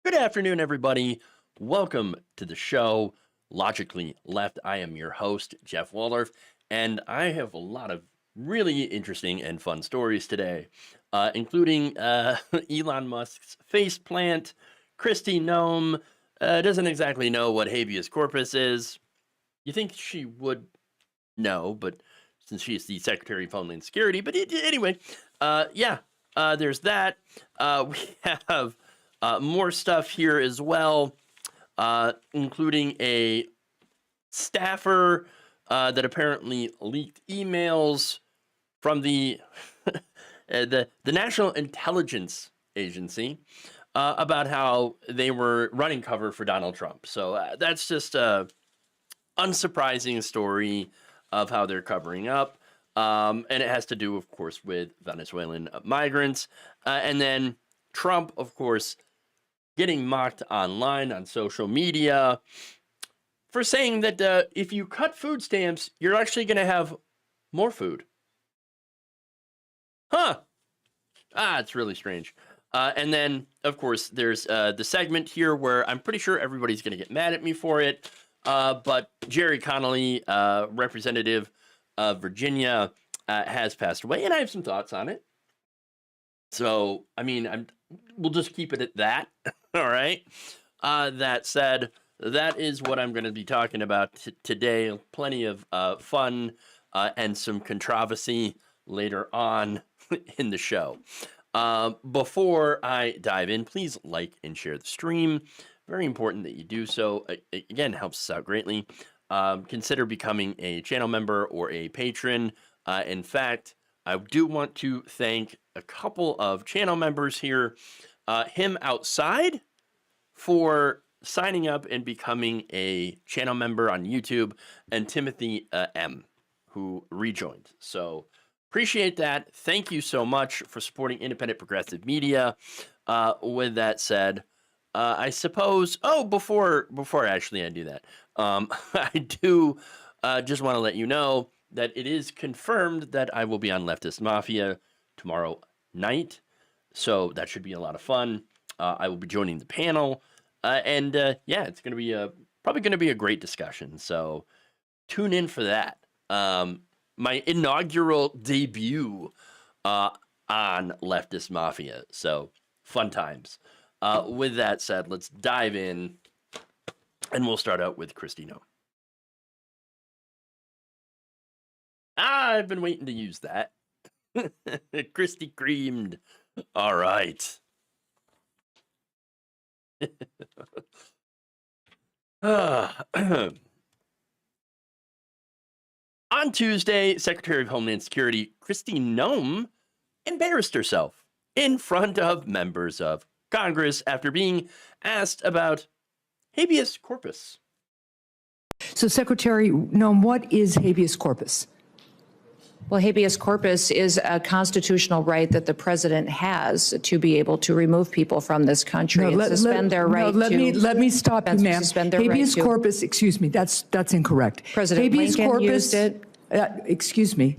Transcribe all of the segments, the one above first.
Good afternoon, everybody. Welcome to the show, Logically Left. I am your host, Jeff Waldorf, and I have a lot of really interesting and fun stories today, including Elon Musk's FACEPLANT. Kristi Noem doesn't exactly know what habeas corpus is. You think she would know, but since she is the Secretary of Homeland Security, but anyway, there's that. We have more stuff here as well, including a staffer that apparently leaked emails from the the National Intelligence Agency about how they were running cover for Donald Trump. So that's just a unsurprising story of how they're covering up. And it has to do, of course, with Venezuelan migrants. And then Trump, of course, getting mocked online on social media for saying that if you cut food stamps, you're actually going to have more food. It's really strange. And then, of course, there's the segment here where I'm pretty sure everybody's going to get mad at me for it. But Jerry Connelly, representative of Virginia, has passed away, and I have some thoughts on it. So, I mean, we'll just keep it at that. All right. That said, that is what I'm going to be talking about today. Plenty of fun and some controversy later on in the show. Before I dive in, please like and share the stream. Very important that you do so. Again, helps us out greatly. Consider becoming a channel member or a patron. In fact, I do want to thank a couple of channel members here. Him Outside for signing up and becoming a channel member on YouTube, and Timothy M, who rejoined. So appreciate that. Thank you so much for supporting independent progressive media. With that said, I suppose, before actually I do that, I do just want to let you know that it is confirmed that I will be on Leftist Mafia tomorrow night. So that should be a lot of fun. I will be joining the panel. It's going to be probably going to be a great discussion. So tune in for that. My inaugural debut on Leftist Mafia. So fun times. With that said, let's dive in, and we'll start out with Kristi Noem. I've been waiting to use that. Kristi creamed. All right. On Tuesday, Secretary of Homeland Security Kristi Noem embarrassed herself in front of members of Congress after being asked about habeas corpus. So, Secretary Noem, what is habeas corpus? Well, habeas corpus is a constitutional right that the president has to be able to remove people from this country and suspend their right to. Let me stop you, ma'am. Habeas corpus, excuse me, that's incorrect. President habeas Lincoln corpus, used it. Excuse me.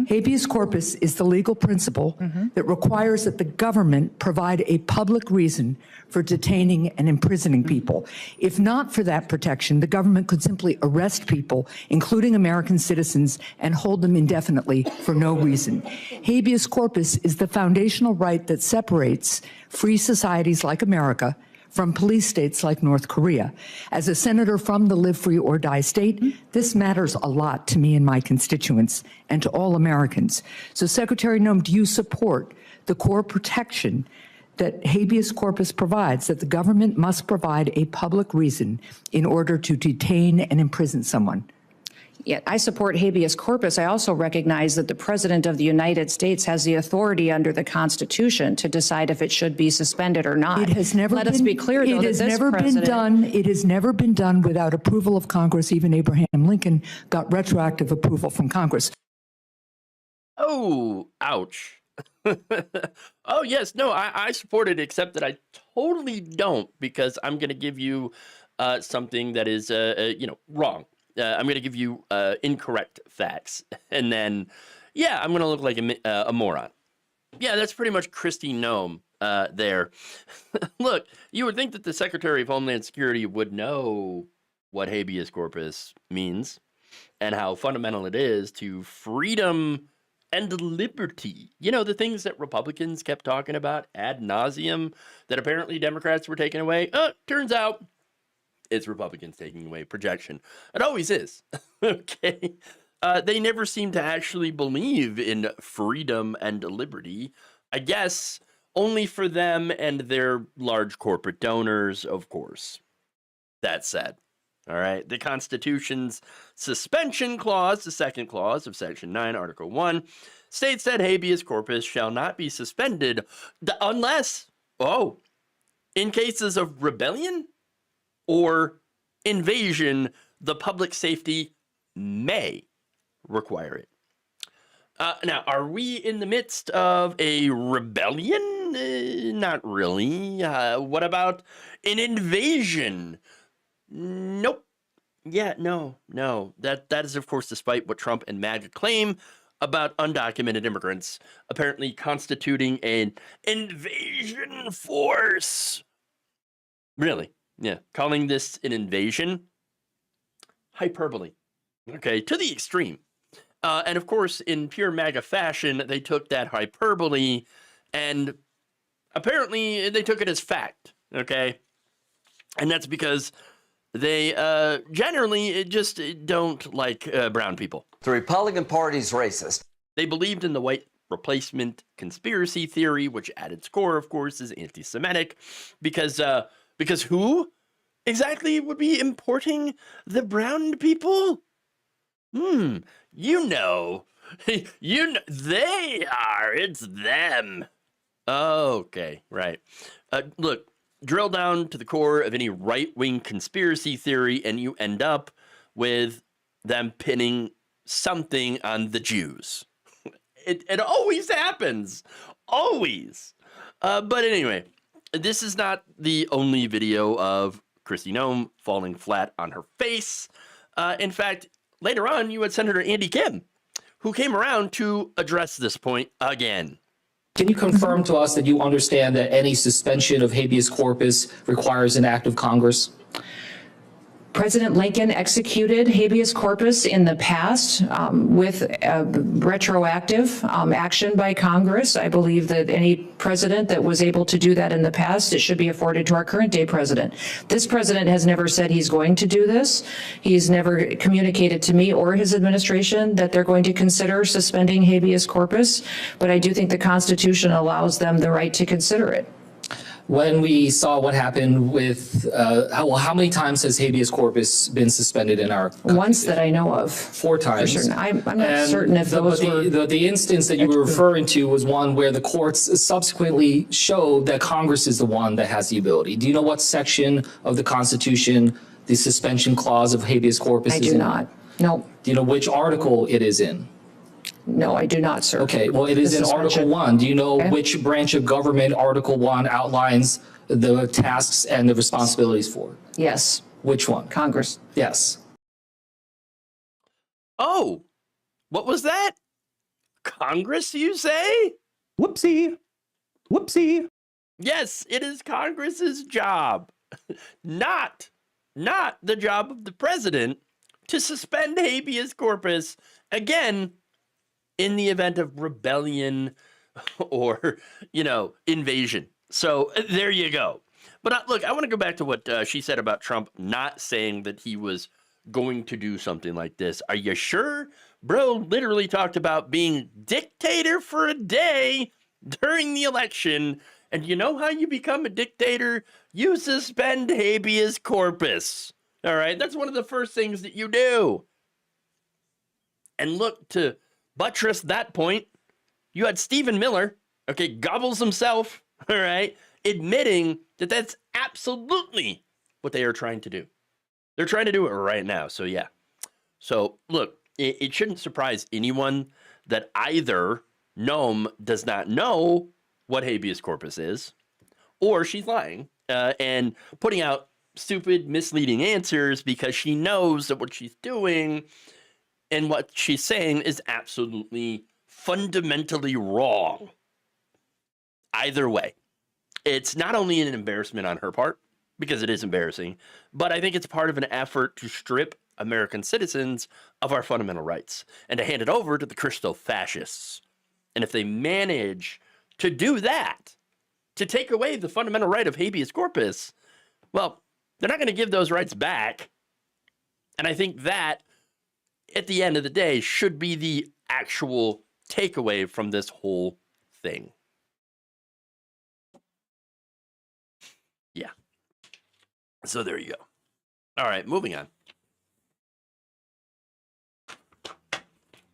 Habeas corpus is the legal principle that requires that the government provide a public reason for detaining and imprisoning people. If not for that protection, the government could simply arrest people, including American citizens, and hold them indefinitely for no reason. Habeas corpus is the foundational right that separates free societies like America from police states like North Korea. As a senator from the Live Free or Die state, this matters a lot to me and my constituents and to all Americans. So, Secretary Noem, do you support the core protection that habeas corpus provides, that the government must provide a public reason in order to detain and imprison someone? Yeah, I support habeas corpus. I also recognize that the President of the United States has the authority under the Constitution to decide if it should be suspended or not. It has never Let us be clear, though, it has never been done. It has never been done without approval of Congress. Even Abraham Lincoln got retroactive approval from Congress. Oh, ouch. Oh, yes. No, I support it, except that I totally don't, because I'm going to give you something that is, wrong. I'm going to give you incorrect facts. And then, I'm going to look like a moron. Yeah, that's pretty much Kristi Noem. there. Look, you would think that the Secretary of Homeland Security would know what habeas corpus means and how fundamental it is to freedom and liberty. You know, the things that Republicans kept talking about ad nauseum that apparently Democrats were taking away. Turns out it's Republicans taking away projection. It always is. Okay. They never seem to actually believe in freedom and liberty. I guess only for them and their large corporate donors, of course. That said, all right, the Constitution's suspension clause, the second clause of Section 9, Article 1, states that habeas corpus shall not be suspended unless, in cases of rebellion or invasion, the public safety may require it. Now, are we in the midst of a rebellion? Not really. What about an invasion? Nope. Yeah, no. That is, of course, despite what Trump and MAGA claim about undocumented immigrants apparently constituting an invasion force. Really? Yeah. Calling this an invasion? Hyperbole. Okay, to the extreme. And of course, in pure MAGA fashion, they took that hyperbole and apparently they took it as fact, okay? And that's because they generally just don't like brown people. The Republican Party's racist. They believed in the white replacement conspiracy theory, which at its core, of course, is anti-Semitic, because who exactly would be importing the brown people? You know, they are. It's them. Okay, right. Look, drill down to the core of any right-wing conspiracy theory, and you end up with them pinning something on the Jews. It always happens. Always. But anyway, this is not the only video of Kristi Noem falling flat on her face. In fact, later on, you had Senator Andy Kim, who came around to address this point again. Can you confirm to us that you understand that any suspension of habeas corpus requires an act of Congress? President Lincoln executed habeas corpus in the past with retroactive action by Congress. I believe that any president that was able to do that in the past, it should be afforded to our current day president. This president has never said he's going to do this. He's never communicated to me or his administration that they're going to consider suspending habeas corpus, but I do think the Constitution allows them the right to consider it. When we saw what happened with, how many times has habeas corpus been suspended in our country? Once that I know of. 4 times. For certain. I'm not certain if those were. The instance that you were referring to was one where the courts subsequently showed that Congress is the one that has the ability. Do you know what section of the Constitution the suspension clause of habeas corpus is in? I do not. No. Do you know which article it is in? No, I do not, sir. Okay, well, it is in Article 1. Do you know which branch of government Article 1 outlines the tasks and the responsibilities for? Yes. Which one? Congress. Yes. Oh, what was that? Congress, you say? Whoopsie. Whoopsie. Yes, it is Congress's job, not the job of the president, to suspend habeas corpus again in the event of rebellion or, invasion. So there you go. But look, I want to go back to what she said about Trump not saying that he was going to do something like this. Are you sure? Bro literally talked about being dictator for a day during the election. And you know how you become a dictator? You suspend habeas corpus. All right, that's one of the first things that you do. And look, to buttress that point, you had Stephen Miller, gobbles himself, all right, admitting that that's absolutely what they are trying to do. They're trying to do it right now, so yeah. So look, it shouldn't surprise anyone that either Noem does not know what habeas corpus is, or she's lying and putting out stupid, misleading answers because she knows that what she's doing and what she's saying is absolutely fundamentally wrong. Either way. It's not only an embarrassment on her part, because it is embarrassing, but I think it's part of an effort to strip American citizens of our fundamental rights and to hand it over to the Christo fascists. And if they manage to do that, to take away the fundamental right of habeas corpus, well, they're not going to give those rights back. And I think that, at the end of the day, should be the actual takeaway from this whole thing. Yeah. So there you go. All right, moving on.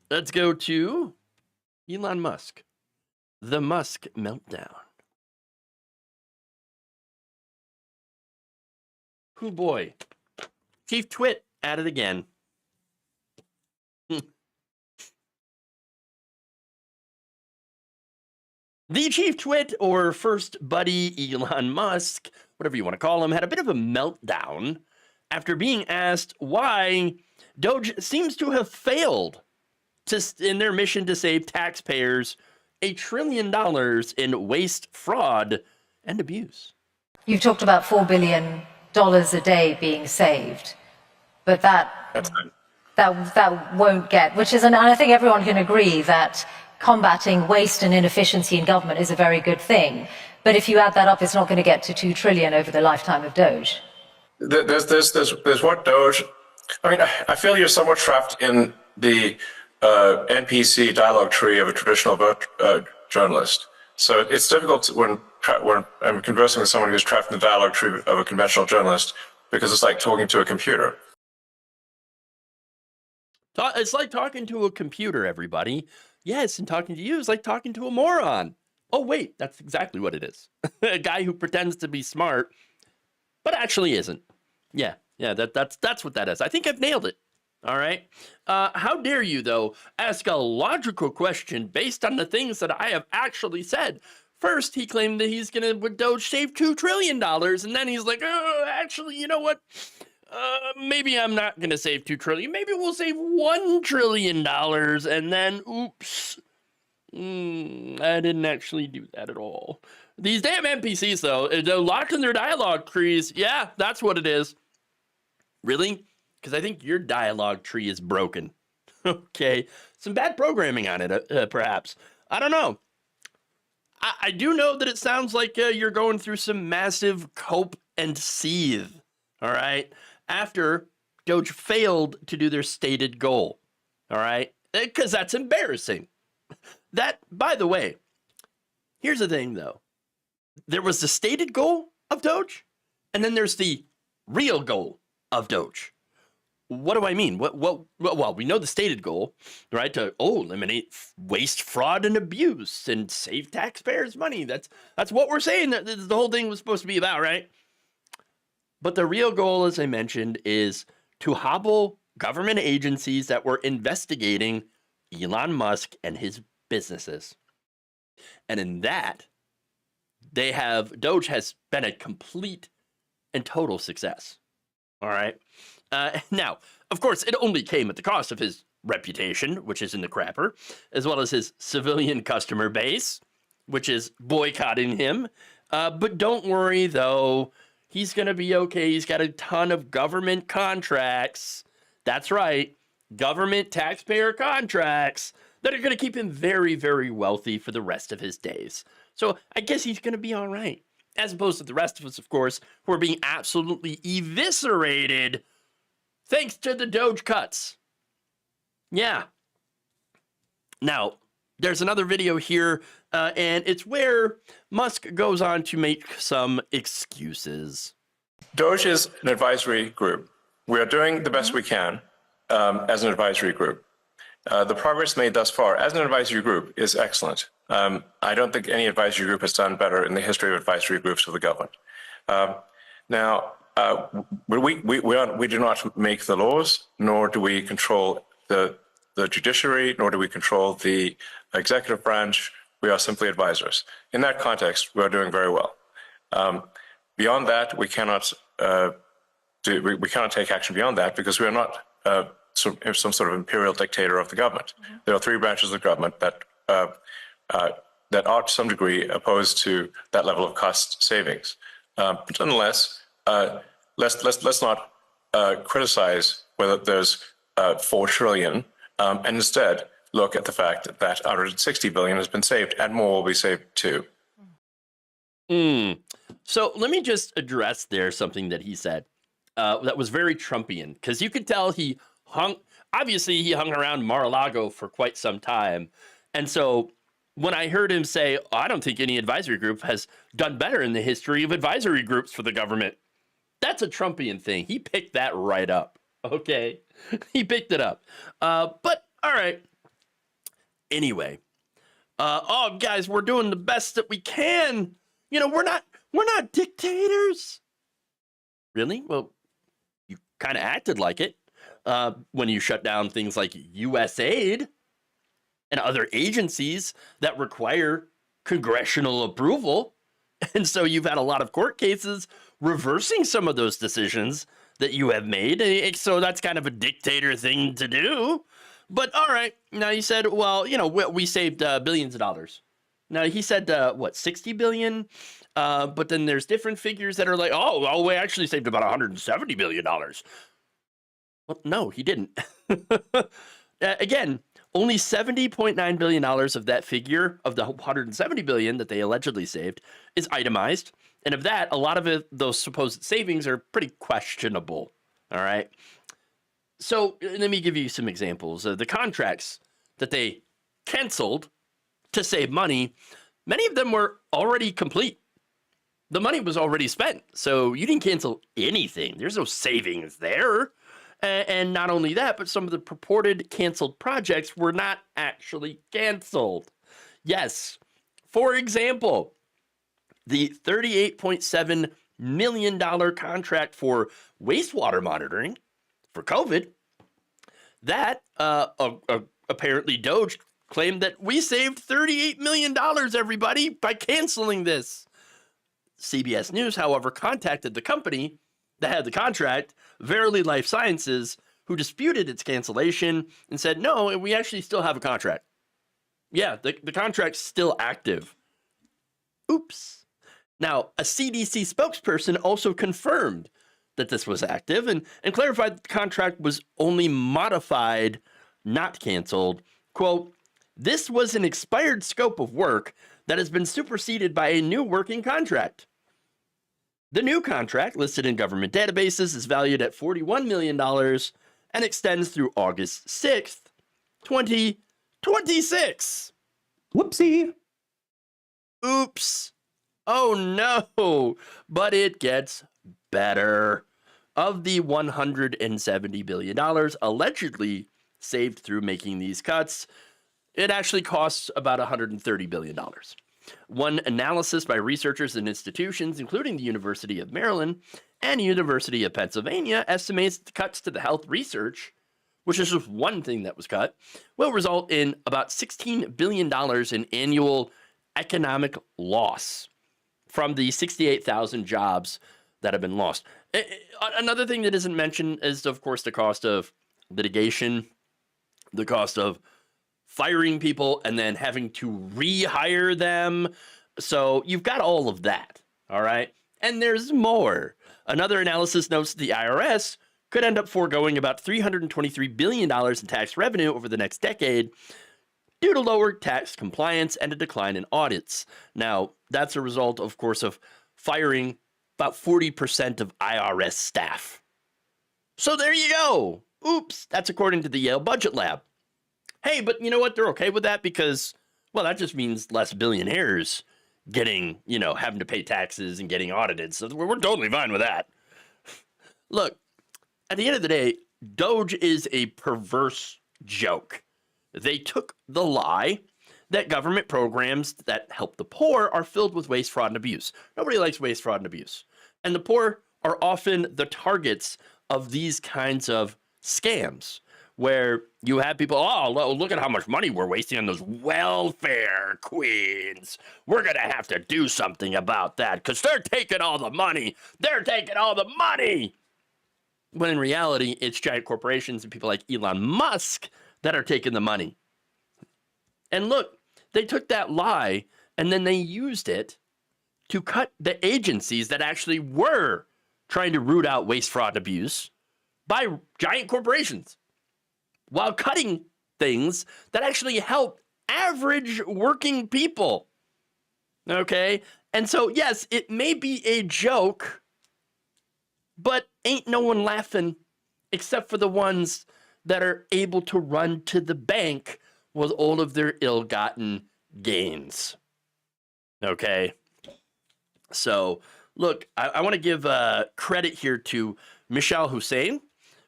Let's go to Elon Musk. The Musk meltdown. Oh boy. Chief Twit at it again. The Chief Twit, or First Buddy Elon Musk, whatever you want to call him, had a bit of a meltdown after being asked why Doge seems to have failed in their mission to save taxpayers $1 trillion in waste, fraud, and abuse. You've talked about $4 billion a day being saved, but that won't get, which is, and I think everyone can agree that combating waste and inefficiency in government is a very good thing. But if you add that up, it's not going to get to 2 trillion over the lifetime of Doge. There's what Doge. I mean, I feel you're somewhat trapped in the NPC dialogue tree of a traditional journalist. So it's difficult when I'm conversing with someone who's trapped in the dialogue tree of a conventional journalist, because it's like talking to a computer. It's like talking to a computer, everybody. Yes, and talking to you is like talking to a moron. Oh, wait, that's exactly what it is. A guy who pretends to be smart, but actually isn't. Yeah, that's what that is. I think I've nailed it. All right. How dare you, though, ask a logical question based on the things that I have actually said? First, he claimed that he's going to, with Doge, save $2 trillion. And then he's like, oh, actually, you know what? Maybe I'm not going to save $2 trillion. Maybe we'll save $1 trillion. And then, oops. I didn't actually do that at all. These damn NPCs, though, they're locked in their dialogue trees. Yeah, that's what it is. Really? Because I think your dialogue tree is broken. Okay. Some bad programming on it, perhaps. I don't know. I do know that it sounds like you're going through some massive cope and seethe. All right. After Doge failed to do their stated goal. All right. Because that's embarrassing. That, by the way, here's the thing, though. There was the stated goal of Doge, and then there's the real goal of Doge. What do I mean? Well, we know the stated goal, right? To eliminate waste, fraud, and abuse, and save taxpayers' money. That's what we're saying that the whole thing was supposed to be about, right? But the real goal, as I mentioned, is to hobble government agencies that were investigating Elon Musk and his businesses. And in that, Doge has been a complete and total success. All right. Now, of course, it only came at the cost of his reputation, which is in the crapper, as well as his civilian customer base, which is boycotting him. But don't worry, though. He's going to be okay. He's got a ton of government contracts. That's right. Government taxpayer contracts that are going to keep him very, very wealthy for the rest of his days. So I guess he's going to be all right. As opposed to the rest of us, of course, who are being absolutely eviscerated thanks to the Doge cuts. Yeah. Now, there's another video here, and it's where Musk goes on to make some excuses. Doge is an advisory group. We are doing the best we can as an advisory group. The progress made thus far as an advisory group is excellent. I don't think any advisory group has done better in the history of advisory groups of the government. Now, we do not make the laws, nor do we control the judiciary, nor do we control the executive branch. We are simply advisors. In that context, we are doing very well. Beyond that, we cannot take action beyond that because we are not some sort of imperial dictator of the government. There are three branches of government that that are to some degree opposed to that level of cost savings. But nonetheless, let's not criticize whether there's 4 trillion, and instead look at the fact that 160 billion has been saved, and more will be saved too. So let me just address there something that he said that was very Trumpian, because you could tell he hung around Mar-a-Lago for quite some time. And so when I heard him say, oh, I don't think any advisory group has done better in the history of advisory groups for the government, that's a Trumpian thing. He picked that right up. Okay. He picked it up. But all right. Anyway, oh guys, we're doing the best that we can. You know, we're not dictators. Really? Well, you kind of acted like it when you shut down things like USAID and other agencies that require congressional approval. And so you've had a lot of court cases reversing some of those decisions that you have made. So that's kind of a dictator thing to do. But all right, now you said, well, you know, we saved billions of dollars. Now he said, 60 billion? But then there's different figures that are like, oh, well, we actually saved about $170 billion. Well, no, he didn't. Again, only $70.9 billion of that figure, of the $170 billion that they allegedly saved, is itemized. And of that, a lot of those supposed savings are pretty questionable. All right. So let me give you some examples. The contracts that they canceled to save money, many of them were already complete. The money was already spent. So you didn't cancel anything. There's no savings there. And not only that, but some of the purported canceled projects were not actually canceled. Yes. For example, the $38.7 million contract for wastewater monitoring for COVID, that apparently Doge claimed that we saved $38 million, everybody, by canceling this. CBS News, however, contacted the company that had the contract, Verily Life Sciences, who disputed its cancellation and said, no, we actually still have a contract. Yeah, the contract's still active. Oops. Now, a CDC spokesperson also confirmed that this was active and clarified that the contract was only modified, not canceled. Quote, this was an expired scope of work that has been superseded by a new working contract. The new contract, listed in government databases, is valued at $41 million and extends through August 6th, 2026. Whoopsie. Oops. Oh no. But it gets better. Of the $170 billion allegedly saved through making these cuts, it actually costs about $130 billion. One analysis by researchers and institutions, including the University of Maryland and University of Pennsylvania, estimates the cuts to the health research, which is just one thing that was cut, will result in about $16 billion in annual economic loss from the 68,000 jobs that have been lost. Another thing that isn't mentioned is, of course, the cost of litigation, the cost of firing people and then having to rehire them. So you've got all of that, all right? And there's more. Another analysis notes that the IRS could end up foregoing about $323 billion in tax revenue over the next decade due to lower tax compliance and a decline in audits. Now, that's a result, of course, of firing about 40% of IRS staff. So there you go. Oops, that's according to the Yale Budget Lab. Hey, but you know what? They're okay with that because, well, that just means less billionaires getting, having to pay taxes and getting audited. So we're totally fine with that. Look, at the end of the day, Doge is a perverse joke. They took the lie that government programs that help the poor are filled with waste, fraud, and abuse. Nobody likes waste, fraud, and abuse. And the poor are often the targets of these kinds of scams, where you have people, oh, look at how much money we're wasting on those welfare queens. We're going to have to do something about that because they're taking all the money. They're taking all the money. When in reality, it's giant corporations and people like Elon Musk that are taking the money. And look, they took that lie And then they used it to cut the agencies that actually were trying to root out waste, fraud, and abuse by giant corporations, while cutting things that actually help average working people. Okay? And so, yes, it may be a joke, but ain't no one laughing except for the ones that are able to run to the bank with all of their ill-gotten gains. Okay? So, look, I want to give credit here to Michelle Hussein,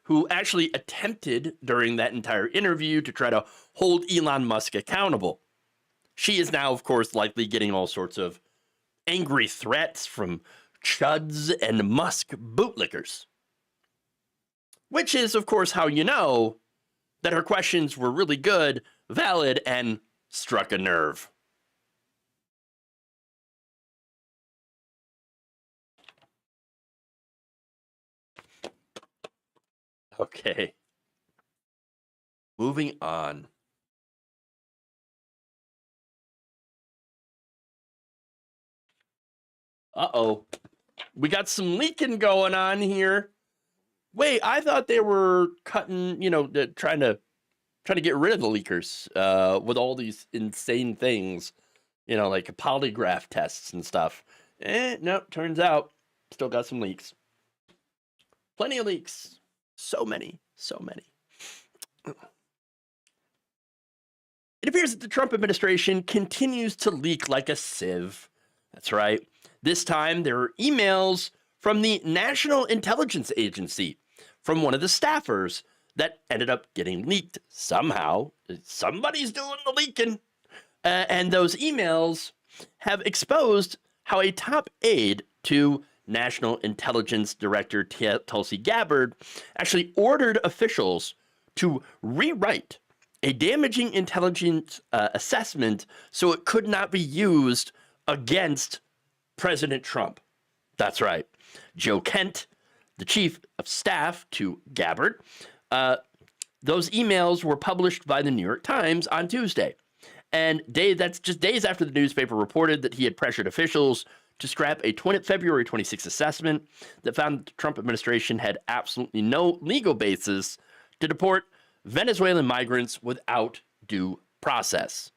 who actually attempted during that entire interview to try to hold Elon Musk accountable. She is now, of course, likely getting all sorts of angry threats from chuds and Musk bootlickers. Which is, of course, how you know that her questions were really good, valid, and struck a nerve. Okay. Moving on. Uh-oh. We got some leaking going on here. Wait, I thought they were cutting, trying to get rid of the leakers with all these insane things, like polygraph tests and stuff. No, turns out still got some leaks. Plenty of leaks. So many. It appears that the Trump administration continues to leak like a sieve. That's right. This time there are emails from the National Intelligence Agency from one of the staffers that ended up getting leaked somehow. Somebody's doing the leaking. And those emails have exposed how a top aide to National Intelligence Director Tulsi Gabbard actually ordered officials to rewrite a damaging intelligence assessment so it could not be used against President Trump. That's right. Joe Kent, the chief of staff to Gabbard, those emails were published by the New York Times on Tuesday. And that's just days after the newspaper reported that he had pressured officials to scrap a February 26th assessment that found that the Trump administration had absolutely no legal basis to deport Venezuelan migrants without due process.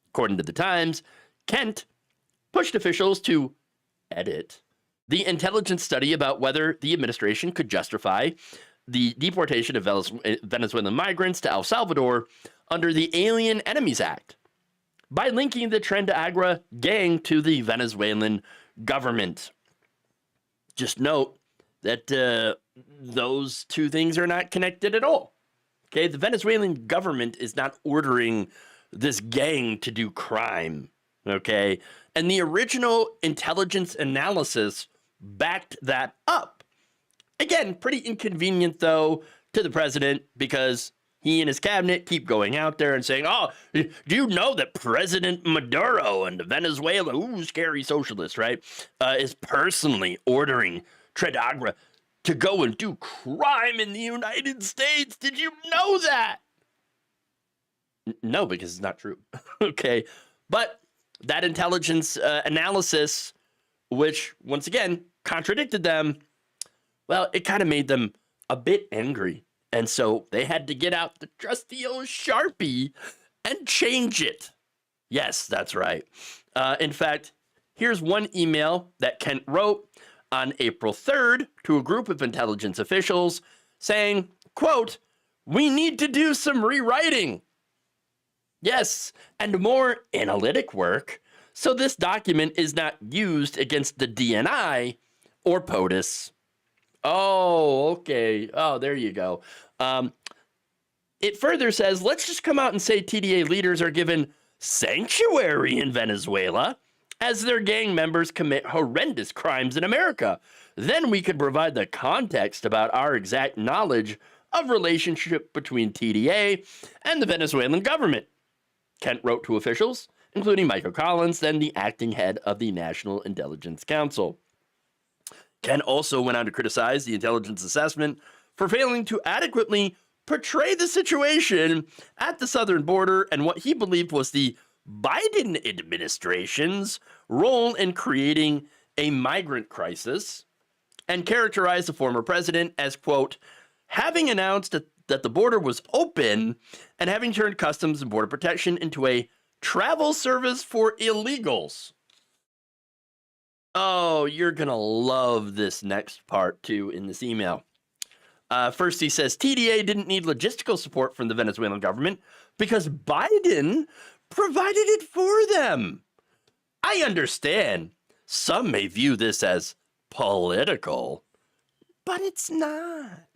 According to the Times, Kent pushed officials to edit the intelligence study about whether the administration could justify the deportation of Venezuelan migrants to El Salvador under the Alien Enemies Act by linking the Tren de Agua gang to the Venezuelan government. Just note that those two things are not connected at all. Okay, the Venezuelan government is not ordering this gang to do crime. Okay, and the original intelligence analysis backed that up. Again, pretty inconvenient, though, to the president because he and his cabinet keep going out there and saying, oh, do you know that President Maduro and Venezuela, scary socialist, right, is personally ordering Tren de Agua to go and do crime in the United States? Did you know that? No, because it's not true. Okay, but that intelligence analysis, which, once again, contradicted them, well, it kind of made them a bit angry. And so they had to get out the trusty old Sharpie and change it. Yes, that's right. In fact, here's one email that Kent wrote on April 3rd to a group of intelligence officials saying, quote, "We need to do some rewriting. Yes, and more analytic work, so this document is not used against the DNI or POTUS." Oh, okay. Oh, there you go. It further says, let's just come out and say TDA leaders are given sanctuary in Venezuela as their gang members commit horrendous crimes in America. Then we could provide the context about our exact knowledge of relationship between TDA and the Venezuelan government. Kent wrote to officials, including Michael Collins, then the acting head of the National Intelligence Council. Kent also went on to criticize the intelligence assessment for failing to adequately portray the situation at the southern border and what he believed was the Biden administration's role in creating a migrant crisis and characterized the former president as, quote, having announced that the border was open and having turned Customs and Border Protection into a travel service for illegals. Oh, you're going to love this next part, too, in this email. First, he says TDA didn't need logistical support from the Venezuelan government because Biden provided it for them. I understand some may view this as political, but it's not.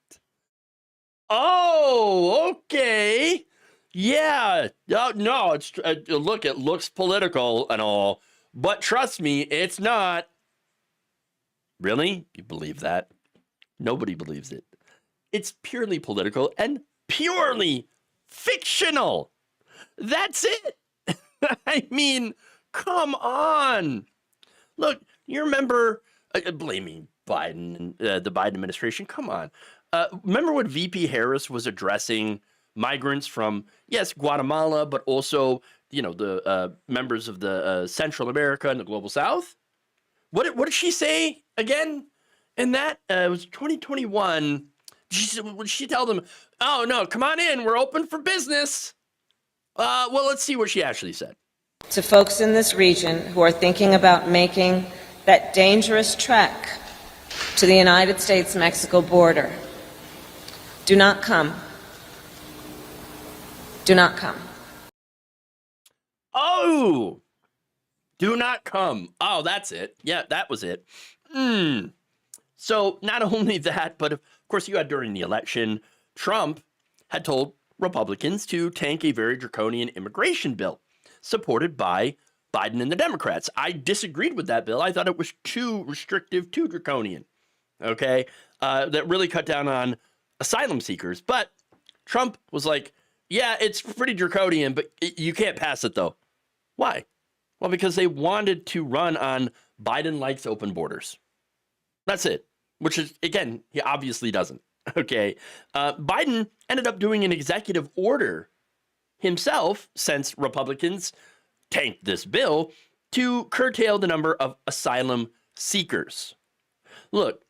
Oh, okay. Yeah. No, it's look, it looks political and all, but trust me, it's not. Really? You believe that? Nobody believes it. It's purely political and purely fictional. That's it. I mean, come on. Look, you remember blaming Biden and the Biden administration? Come on. Remember when VP Harris was addressing migrants from, yes, Guatemala, but also, you know, the members of the Central America and the Global South? What did she say again? In that, it was 2021. Would she tell them, oh, no, come on in. We're open for business. Well, let's see what she actually said. To folks in this region who are thinking about making that dangerous trek to the United States-Mexico border, do not come. Do not come. Oh, do not come. Oh, that's it. Yeah, that was it. So not only that, but of course you had during the election, Trump had told Republicans to tank a very draconian immigration bill supported by Biden and the Democrats. I disagreed with that bill. I thought it was too restrictive, too draconian. Okay, that really cut down on asylum seekers. But Trump was like, yeah, it's pretty draconian, but you can't pass it though. Why? Well, because they wanted to run on Biden likes open borders. That's it. Which is, again, he obviously doesn't. Okay. Biden ended up doing an executive order himself, since Republicans tanked this bill, to curtail the number of asylum seekers. Look,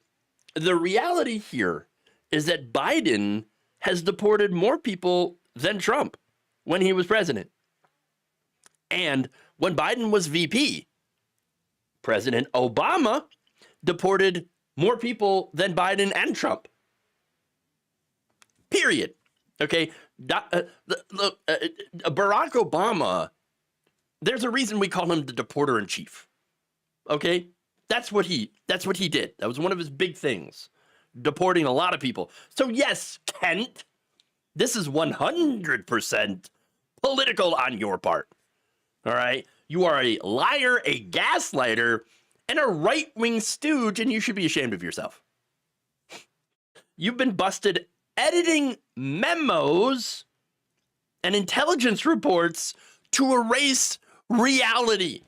the reality here is that Biden has deported more people than Trump when he was president. And when Biden was VP, President Obama deported more people than Biden and Trump. Period. Okay. Look, Barack Obama, there's a reason we call him the deporter in chief. Okay. That's what he did. That was one of his big things, deporting a lot of people. So yes, Kent, this is 100% political on your part. All right. You are a liar, a gaslighter, and a right-wing stooge, and you should be ashamed of yourself. You've been busted editing memos and intelligence reports to erase reality.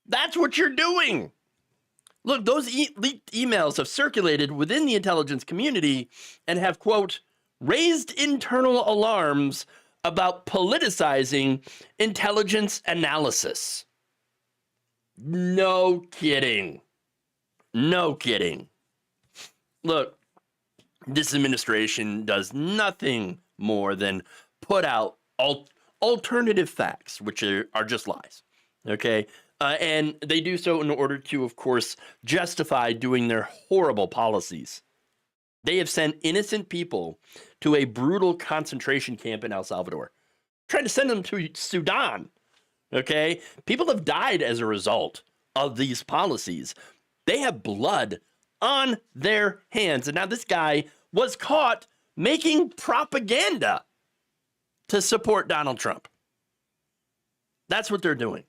That's what you're doing. Look, those leaked emails have circulated within the intelligence community and have, quote, raised internal alarms about politicizing intelligence analysis. No kidding. No kidding. Look, this administration does nothing more than put out alternative facts, which are just lies. Okay? And they do so in order to, of course, justify doing their horrible policies. They have sent innocent people to a brutal concentration camp in El Salvador, trying to send them to Sudan. Okay? People have died as a result of these policies. They have blood on their hands. And now this guy was caught making propaganda to support Donald Trump. That's what they're doing.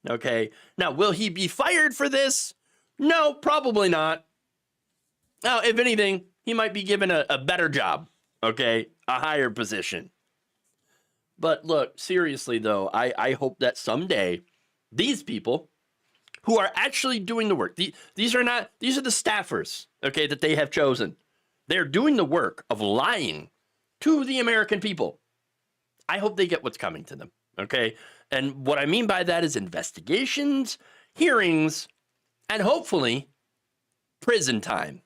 Okay? Now, will he be fired for this? No, probably not. Now, if anything, he might be given a better job. Okay? A higher position. But look, seriously though, I hope that someday these people who are actually doing the work, these are the staffers, okay, that they have chosen. They're doing the work of lying to the American people. I hope they get what's coming to them. Okay. And what I mean by that is investigations, hearings, and hopefully prison time.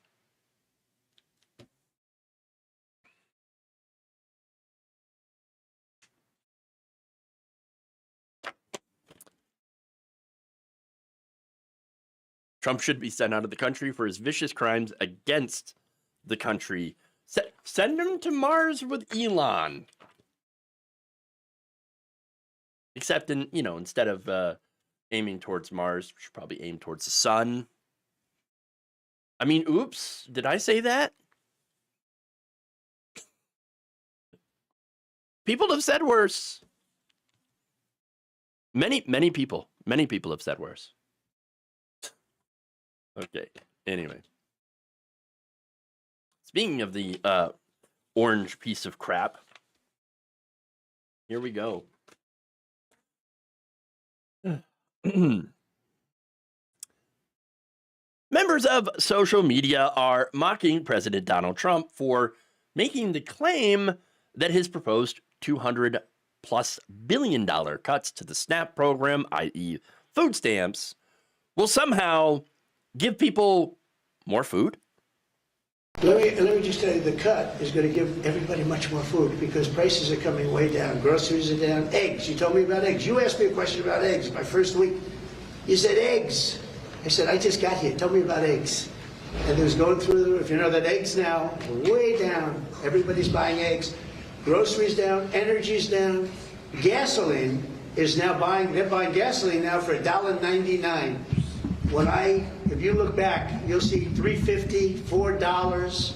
Trump should be sent out of the country for his vicious crimes against the country. Send him to Mars with Elon. Except instead of aiming towards Mars, we should probably aim towards the sun. I mean, oops, did I say that? People have said worse. Many people have said worse. Okay, anyway. Speaking of the orange piece of crap, here we go. Members of social media are mocking President Donald Trump for making the claim that his proposed $200+ billion cuts to the SNAP program, i.e. food stamps, will somehow give people more food. Let me just tell you, the cut is going to give everybody much more food because prices are coming way down. Groceries are down. Eggs. You told me about eggs. You asked me a question about eggs my first week. You said eggs. I said, I just got here. Tell me about eggs. And it was going through the roof. You know that eggs now are way down. Everybody's buying eggs. Groceries down. Energy's down. Gasoline is now they're buying gasoline now for $1.99. If you look back, you'll see $3.50, $4.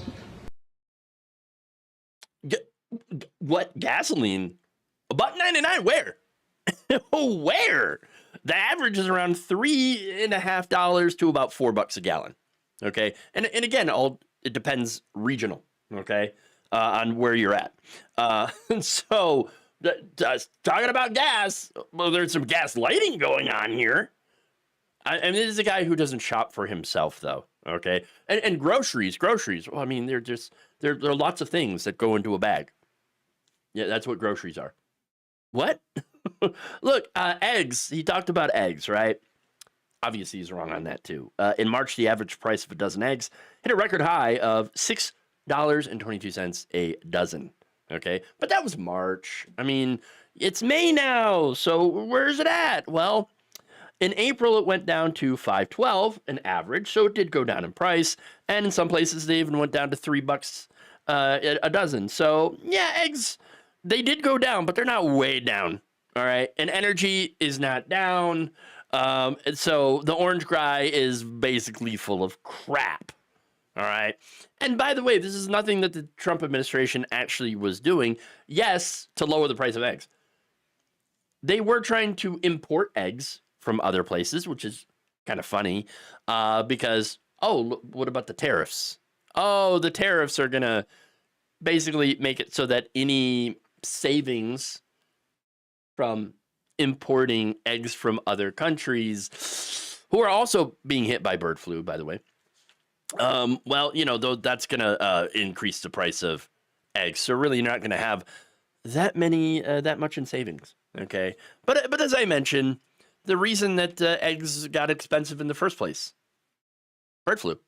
What gasoline? $1.99? Where? Where? The average is around $3.50 to about $4 a gallon. Okay, and again, it depends regional. Okay, on where you're at. So talking about gas, well, there's some gas lighting going on here. And this is a guy who doesn't shop for himself, though. Okay, and groceries. Well, I mean, there are lots of things that go into a bag. Yeah, that's what groceries are. What? Look, eggs. He talked about eggs, right? Obviously, he's wrong on that too. In March, the average price of a dozen eggs hit a record high of $6.22 a dozen. Okay, but that was March. I mean, it's May now, so where's it at? Well, in April, it went down to $5.12 an average, so it did go down in price. And in some places, they even went down to $3 a dozen. So, yeah, eggs, they did go down, but they're not way down, all right? And energy is not down. So the orange guy is basically full of crap, all right? And by the way, this is nothing that the Trump administration actually was doing. Yes, to lower the price of eggs. They were trying to import eggs from other places, which is kind of funny because, what about the tariffs? Oh, the tariffs are going to basically make it so that any savings from importing eggs from other countries, who are also being hit by bird flu, by the way, though that's going to increase the price of eggs. So really, you're not going to have that much in savings. Okay, but as I mentioned, the reason that eggs got expensive in the first place, bird flu.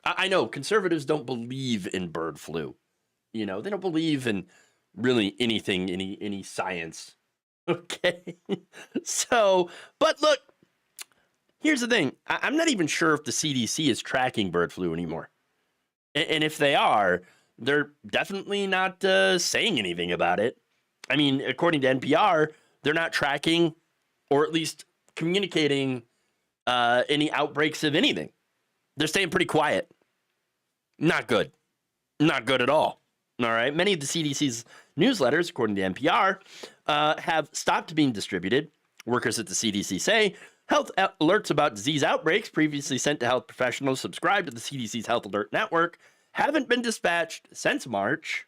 I know conservatives don't believe in bird flu. They don't believe in really anything, any science. Okay, so, but look, here's the thing. I'm not even sure if the CDC is tracking bird flu anymore. And if they are, they're definitely not saying anything about it. I mean, according to NPR, they're not tracking or at least communicating any outbreaks of anything. They're staying pretty quiet. Not good. Not good at all. All right. Many of the CDC's newsletters, according to NPR, have stopped being distributed. Workers at the CDC say health alerts about disease outbreaks previously sent to health professionals subscribed to the CDC's Health Alert Network haven't been dispatched since March.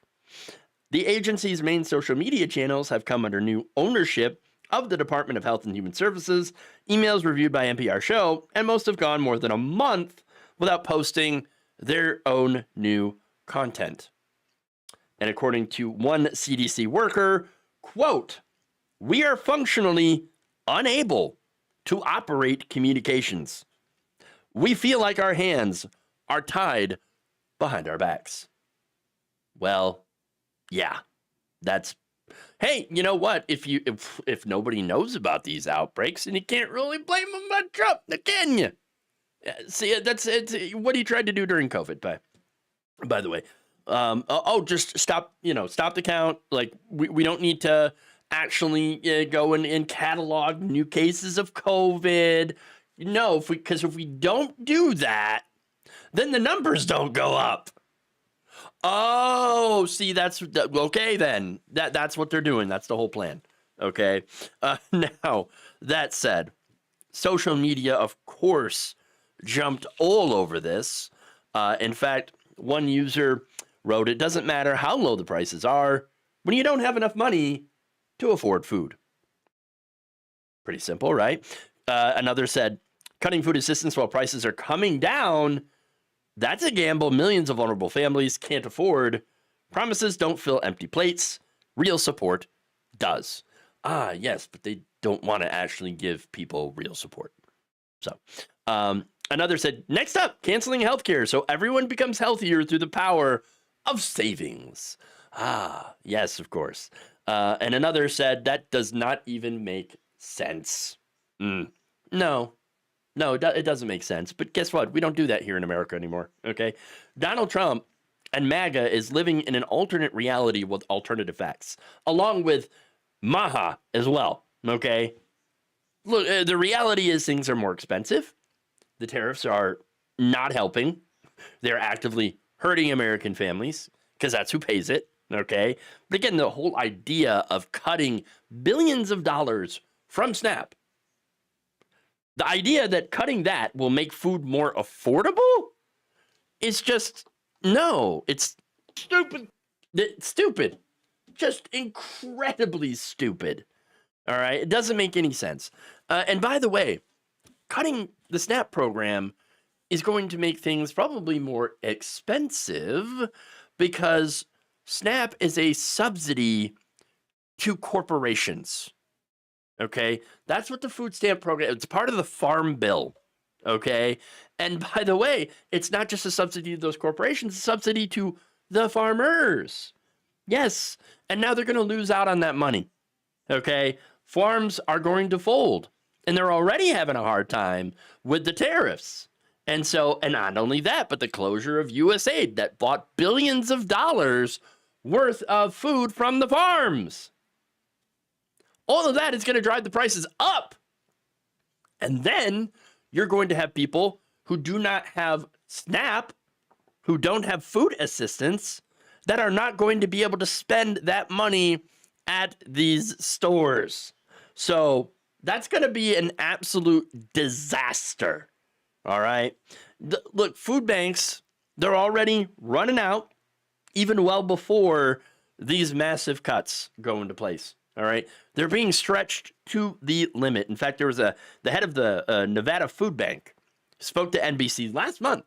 The agency's main social media channels have come under new ownership of the Department of Health and Human Services. Emails reviewed by NPR show, and most have gone more than a month without posting their own new content. And according to one CDC worker, quote, we are functionally unable to operate communications. We feel like our hands are tied behind our backs. Well, yeah, that's, hey, you know what? If nobody knows about these outbreaks, and you can't really blame them on Trump, can you? See, it's what he tried to do during COVID, by the way. Just stop the count. Like, we don't need to actually go and catalog new cases of COVID. No, because if we don't do that, then the numbers don't go up. Oh, see, that's okay then. That's what they're doing. That's the whole plan. Okay. Now, that said, social media, of course, jumped all over this. In fact, one user wrote, "It doesn't matter how low the prices are when you don't have enough money to afford food." Pretty simple, right? Another said, "Cutting food assistance while prices are coming down, that's a gamble millions of vulnerable families can't afford. Promises don't fill empty plates. Real support does." Ah, yes, but they don't want to actually give people real support. So, another said, "Next up, canceling healthcare so everyone becomes healthier through the power of savings." Ah, yes, of course. And another said, "That does not even make sense." No, it doesn't make sense. But guess what? We don't do that here in America anymore, okay? Donald Trump and MAGA is living in an alternate reality with alternative facts, along with Maha as well, okay? Look, the reality is things are more expensive. The tariffs are not helping. They're actively hurting American families because that's who pays it, okay? But again, the whole idea of cutting billions of dollars from SNAP, the idea that cutting that will make food more affordable is just, no, it's stupid. It's stupid. Just incredibly stupid. All right? It doesn't make any sense. And by the way, cutting the SNAP program is going to make things probably more expensive because SNAP is a subsidy to corporations. Okay, that's what the food stamp program, it's part of the farm bill. Okay, and by the way, it's not just a subsidy to those corporations, it's a subsidy to the farmers. Yes, and now they're going to lose out on that money. Okay, farms are going to fold, and they're already having a hard time with the tariffs. And so, and not only that, but the closure of USAID that bought billions of dollars worth of food from the farms. All of that is going to drive the prices up. And then you're going to have people who do not have SNAP, who don't have food assistance, that are not going to be able to spend that money at these stores. So that's going to be an absolute disaster. All right. Look, food banks, they're already running out even well before these massive cuts go into place. All right. They're being stretched to the limit. In fact, there was the head of the Nevada Food Bank spoke to NBC last month.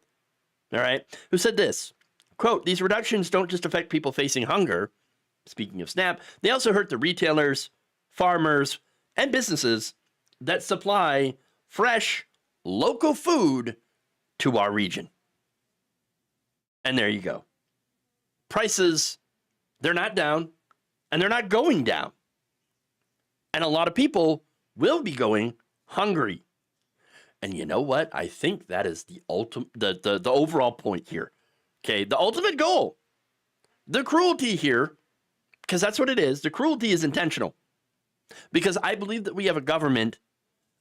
All right. Who said this, quote, "These reductions don't just affect people facing hunger." Speaking of SNAP, they also hurt the retailers, farmers, and businesses that supply fresh, local food to our region. And there you go. Prices, they're not down, and they're not going down. And a lot of people will be going hungry. And you know what? I think that is the the overall point here. Okay, the ultimate goal. The cruelty here, because that's what it is. The cruelty is intentional. Because I believe that we have a government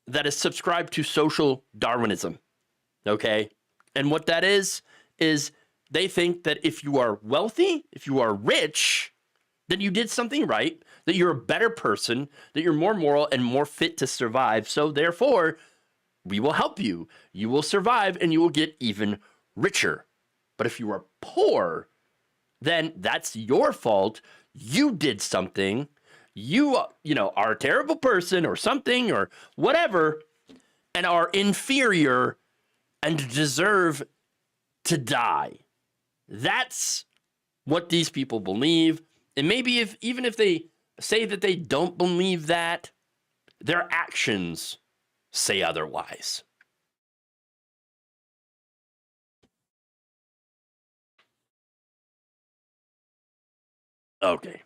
that is subscribed to social Darwinism. Okay? And what that is they think that if you are wealthy, if you are rich, then you did something right, that you're a better person, that you're more moral and more fit to survive. So therefore, we will help you. You will survive and you will get even richer. But if you are poor, then that's your fault. You did something. You are a terrible person or something or whatever and are inferior and deserve to die. That's what these people believe. And maybe even if they say that they don't believe that, their actions say otherwise. Okay.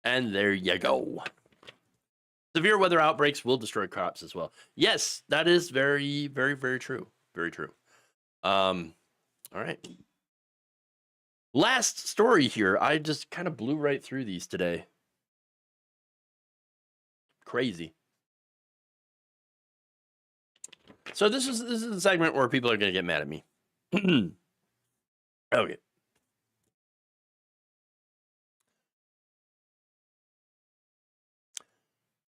And there you go. Severe weather outbreaks will destroy crops as well. Yes, that is very, very, very true. Very true. All right. Last story here. I just kind of blew right through these today. Crazy. So this is the segment where people are going to get mad at me. Okay.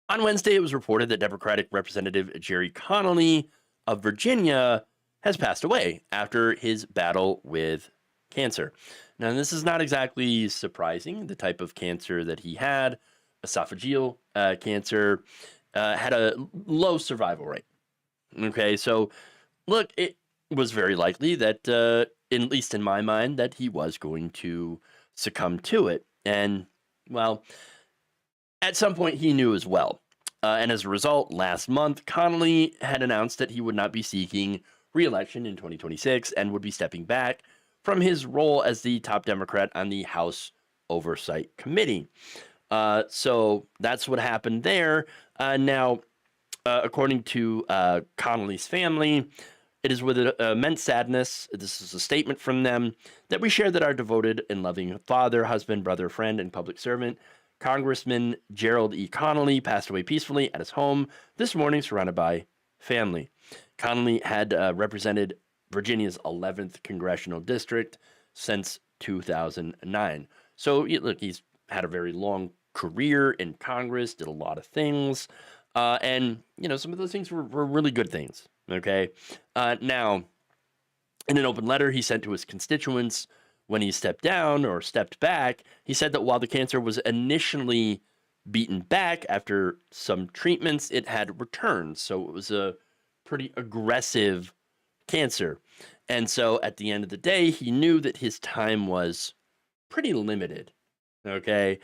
On Wednesday, it was reported that Democratic Representative Jerry Connelly of Virginia has passed away after his battle with cancer. Now, this is not exactly surprising. The type of cancer that he had, esophageal cancer, had a low survival rate. Okay, so look, it was very likely that, at least in my mind, that he was going to succumb to it. And, well, at some point he knew as well. And as a result, last month, Connelly had announced that he would not be seeking re-election in 2026 and would be stepping back from his role as the top Democrat on the House Oversight Committee. So that's what happened there. Now, according to Connelly's family, it is with immense sadness, this is a statement from them, that we share that our devoted and loving father, husband, brother, friend, and public servant, Congressman Gerald E. Connelly, passed away peacefully at his home this morning, surrounded by family. Connelly had represented Virginia's 11th congressional district since 2009. So, look, he's had a very long career in Congress, did a lot of things, and, some of those things were really good things, okay? Now, in an open letter he sent to his constituents when he stepped down or stepped back, he said that while the cancer was initially beaten back after some treatments, it had returned. So it was a pretty aggressive cancer. And so at the end of the day, he knew that his time was pretty limited. Okay.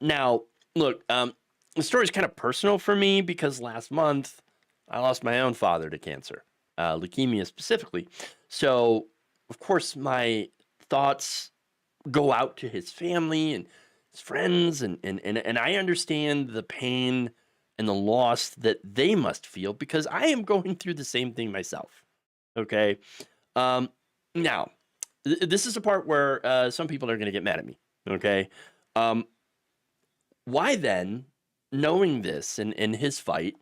Now, look, the story is kind of personal for me because last month I lost my own father to cancer, leukemia specifically. So, of course, my thoughts go out to his family and his friends, and I understand the pain and the loss that they must feel because I am going through the same thing myself. Okay. Now, this is a part where some people are going to get mad at me. Okay. Why then, knowing this in his fight,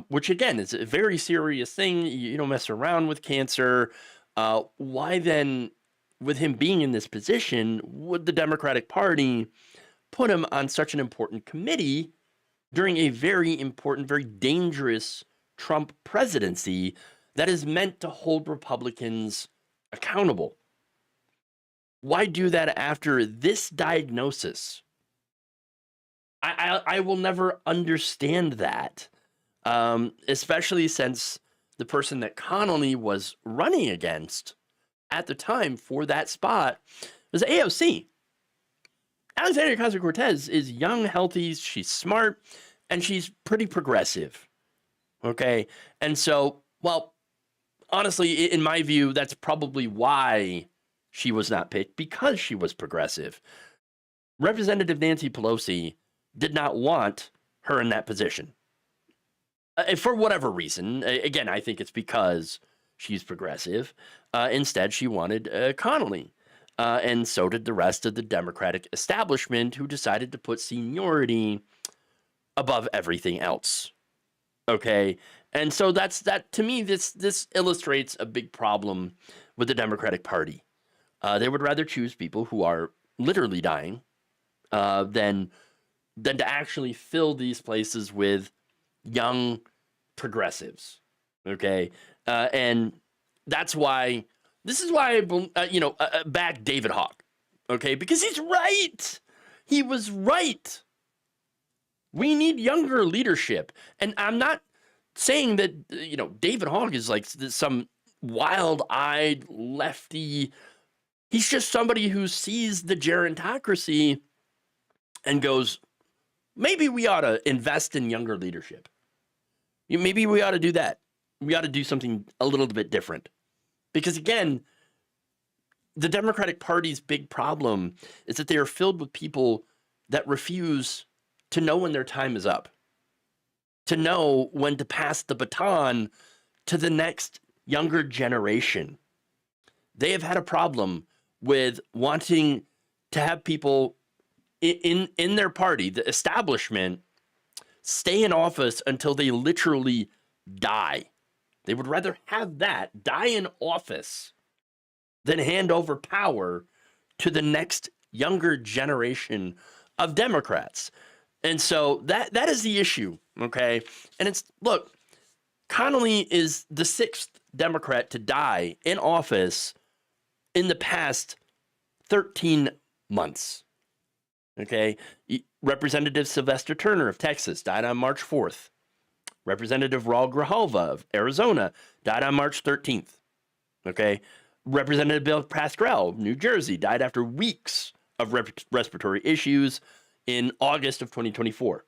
which again is a very serious thing, you don't mess around with cancer. Why then, with him being in this position, would the Democratic Party put him on such an important committee during a very important, very dangerous Trump presidency that is meant to hold Republicans accountable? Why do that after this diagnosis? I will never understand that, especially since the person that Connelly was running against at the time for that spot was AOC. Alexandria Ocasio-Cortez is young, healthy, she's smart, and she's pretty progressive. Okay? And so, well, honestly, in my view, that's probably why she was not picked, because she was progressive. Representative Nancy Pelosi did not want her in that position. For whatever reason. Again, I think it's because she's progressive. Instead, she wanted Connelly. And so did the rest of the Democratic establishment, who decided to put seniority above everything else. Okay? And so that to me, this illustrates a big problem with the Democratic Party. They would rather choose people who are literally dying than to actually fill these places with young progressives. Okay? And that's why, this is why I back David Hogg. Okay? Because he's right. He was right. We need younger leadership. And I'm not saying that, David Hogg is like some wild-eyed lefty He's just somebody who sees the gerontocracy and goes, maybe we ought to invest in younger leadership. Maybe we ought to do that. We ought to do something a little bit different. Because again, the Democratic Party's big problem is that they are filled with people that refuse to know when their time is up, to know when to pass the baton to the next younger generation. They have had a problem with wanting to have people in their party, the establishment, stay in office until they literally die. They would rather have that, die in office, than hand over power to the next younger generation of Democrats. And so that is the issue, okay? And it's, look, Connelly is the 6th Democrat to die in office in the past 13 months, okay? Representative Sylvester Turner of Texas died on March 4th. Representative Raul Grijalva of Arizona died on March 13th, okay? Representative Bill Pascrell of New Jersey died after weeks of respiratory issues in August of 2024.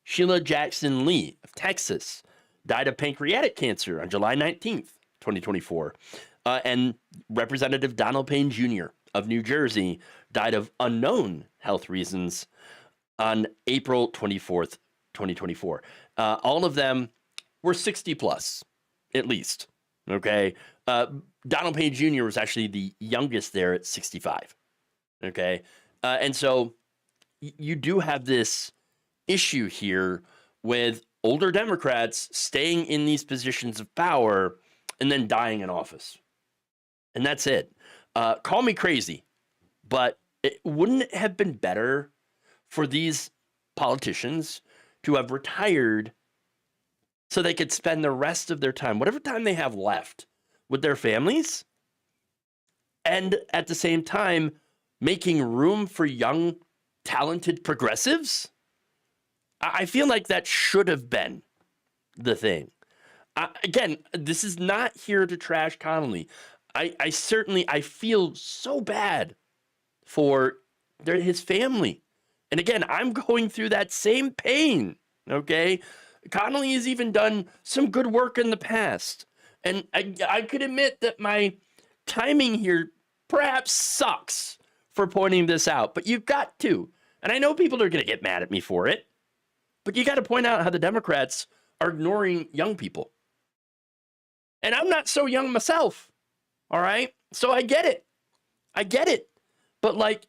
Sheila Jackson Lee of Texas died of pancreatic cancer on July 19th, 2024. And Representative Donald Payne Jr. of New Jersey died of unknown health reasons on April 24th, 2024. All of them were 60 plus, at least. Okay. Donald Payne Jr. was actually the youngest there at 65. Okay. And so you do have this issue here with older Democrats staying in these positions of power and then dying in office. And that's it. Call me crazy, but wouldn't it have been better for these politicians to have retired so they could spend the rest of their time, whatever time they have left, with their families, and at the same time making room for young, talented progressives? I feel like that should have been the thing. Again, this is not here to trash Connelly. I certainly feel so bad for his family. And again, I'm going through that same pain, okay? Connelly has even done some good work in the past. And I could admit that my timing here perhaps sucks for pointing this out, but you've got to. And I know people are going to get mad at me for it, but you got to point out how the Democrats are ignoring young people. And I'm not so young myself, all right? So I get it. I get it. But like,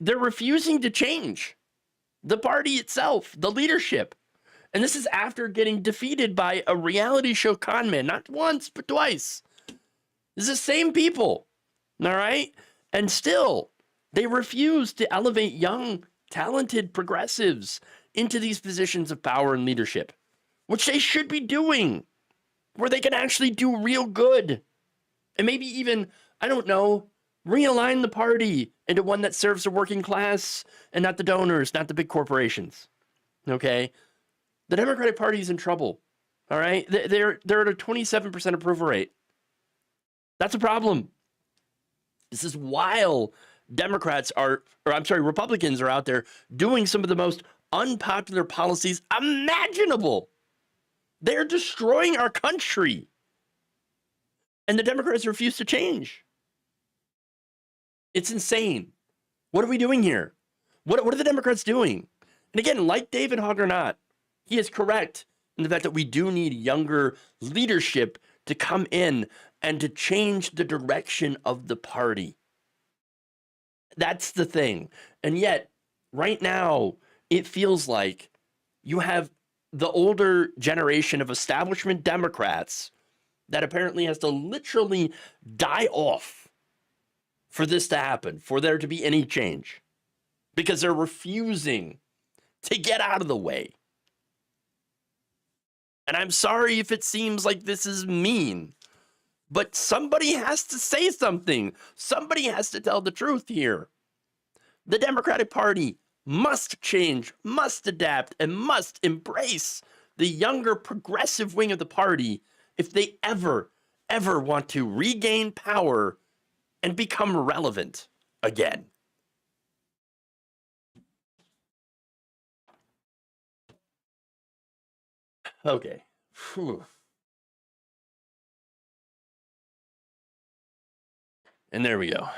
they're refusing to change the party itself, the leadership. And this is after getting defeated by a reality show con man, not once, but twice. It's the same people, all right? And still, they refuse to elevate young, talented progressives into these positions of power and leadership, which they should be doing, where they can actually do real good. And maybe even, I don't know, realign the party into one that serves the working class and not the donors, not the big corporations, okay? The Democratic Party is in trouble, all right? They're at a 27% approval rate. That's a problem. This is while Republicans are out there doing some of the most unpopular policies imaginable. They're destroying our country. And the Democrats refuse to change. It's insane. What are we doing here? What are the Democrats doing? And again, like David Hogg or not, he is correct in the fact that we do need younger leadership to come in and to change the direction of the party. That's the thing. And yet, right now, it feels like you have the older generation of establishment Democrats that apparently has to literally die off for this to happen, for there to be any change, because they're refusing to get out of the way. And I'm sorry if it seems like this is mean, but somebody has to say something. Somebody has to tell the truth here. The Democratic Party must change, must adapt, and must embrace the younger progressive wing of the party if they ever want to regain power and become relevant again. Okay. Whew. And there we go.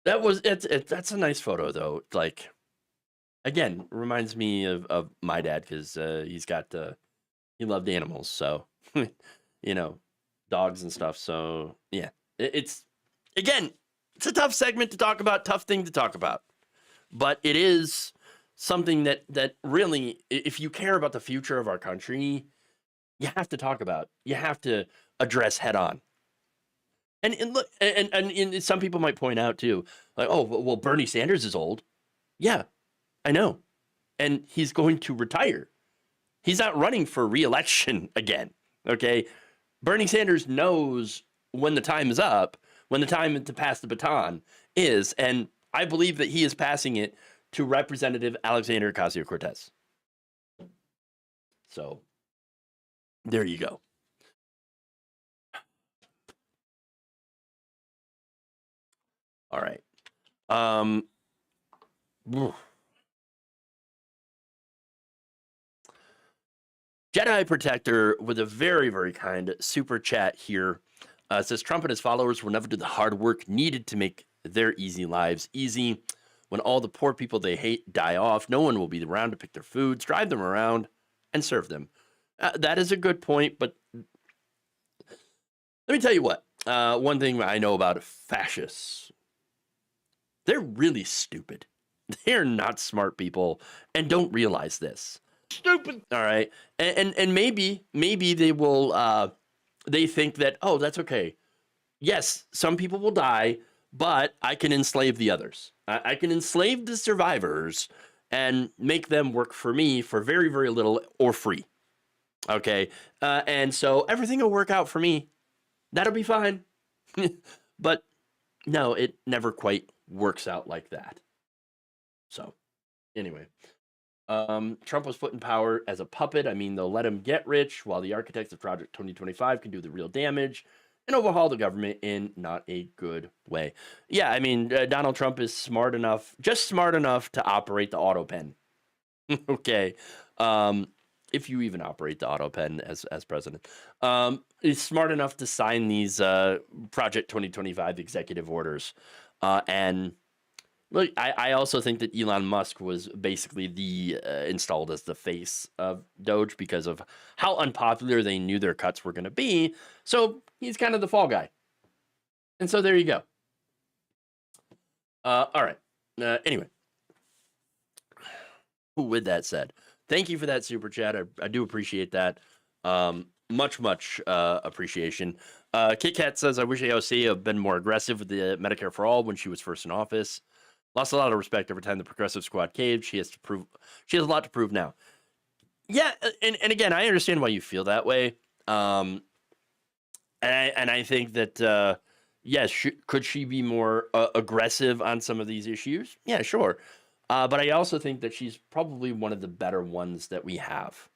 That's a nice photo though. Like, again, reminds me of my dad because he loved animals, so dogs and stuff. So yeah, it's a tough segment to talk about, tough thing to talk about, but it is something that really, if you care about the future of our country, you have to talk about, you have to address head on. And look, and some people might point out too, like, oh, well, Bernie Sanders is old. Yeah, I know. And he's going to retire. He's not running for re-election again, okay? Bernie Sanders knows when the time is up, when the time to pass the baton is, and I believe that he is passing it to Representative Alexander Ocasio-Cortez. So, there you go. All right. Jedi Protector with a very, very kind super chat here says Trump and his followers will never do the hard work needed to make their easy lives easy. When all the poor people they hate die off, no one will be around to pick their foods, drive them around, and serve them. That is a good point, but let me tell you what. One thing I know about fascists, they're really stupid. They're not smart people and don't realize this. Stupid. All right. And maybe they will, they think that, oh, that's okay. Yes, some people will die, but I can enslave the others. I can enslave the survivors and make them work for me for very, very little or free. Okay. And so everything will work out for me. That'll be fine. But no, it never quite works out like that. So anyway. Trump was put in power as a puppet. I mean, they'll let him get rich while the architects of Project 2025 can do the real damage and overhaul the government in not a good way. Yeah, I mean, Donald Trump is smart enough to operate the auto pen. Okay. If you even operate the auto pen as president. He's smart enough to sign these Project 2025 executive orders. And look, I also think that Elon Musk was basically installed as the face of Doge because of how unpopular they knew their cuts were going to be. So he's kind of the fall guy. And so there you go. All right. Anyway. With that said, thank you for that super chat. I do appreciate that. Much appreciation. Kit Kat says, I wish AOC had been more aggressive with the Medicare for All when she was first in office. Lost a lot of respect every time the Progressive Squad caved. She has a lot to prove now. Yeah, and again, I understand why you feel that way. And I think that yes, could she be more aggressive on some of these issues? Yeah, sure. But I also think that she's probably one of the better ones that we have.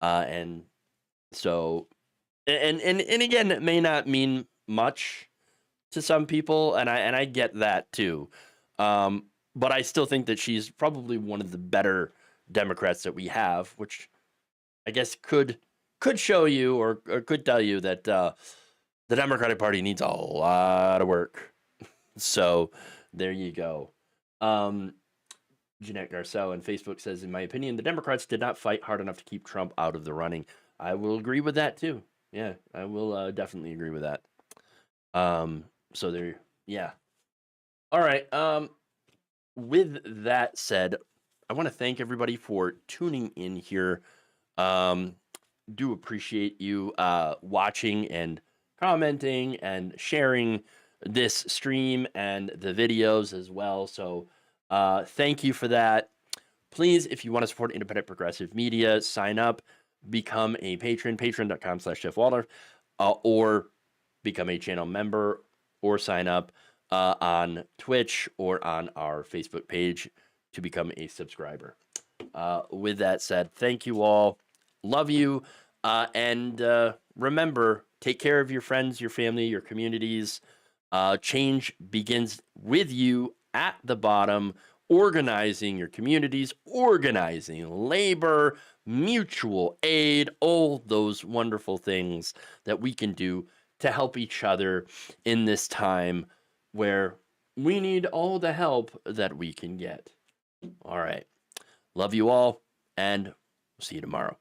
And so, and again, it may not mean much to some people, and I get that too. But I still think that she's probably one of the better Democrats that we have, which I guess could show you or could tell you that the Democratic Party needs a lot of work. So there you go. Jeanette Garceau on Facebook says, in my opinion, the Democrats did not fight hard enough to keep Trump out of the running. I will agree with that too. Yeah, I will definitely agree with that. So there, yeah. All right. With that said, I want to thank everybody for tuning in here. Do appreciate you watching and commenting and sharing this stream and the videos as well. So thank you for that. Please, if you want to support independent progressive media, sign up, become a patron, patreon.com/jeffwaldorf, or become a channel member, or sign up on Twitch or on our Facebook page to become a subscriber. With that said, thank you all. Love you. And remember, take care of your friends, your family, your communities. Change begins with you at the bottom, organizing your communities, organizing labor, mutual aid, all those wonderful things that we can do to help each other in this time where we need all the help that we can get. All right. Love you all, and we'll see you tomorrow.